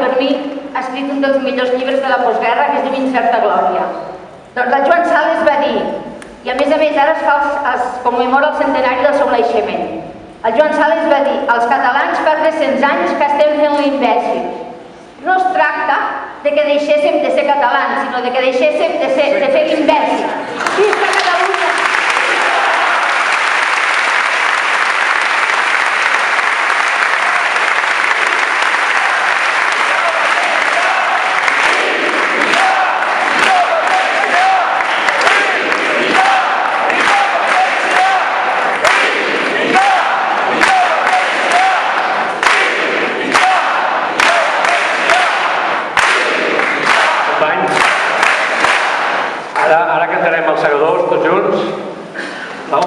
per mi ha escrit un dels millors llibres de la postguerra, que es diu Incerta Glòria. Doncs el Joan Sales va dir, i a més ara es commemora el centenari del seu naixement, el Joan Sales va dir: els catalans fa 300 anys que estem fent l'imbècil. No es tracta de que deixéssim de ser catalans, sinó de que deixéssim de fer l'imbècil. Visca Catalunya! Ara cantarem els segadors, tots junts. No?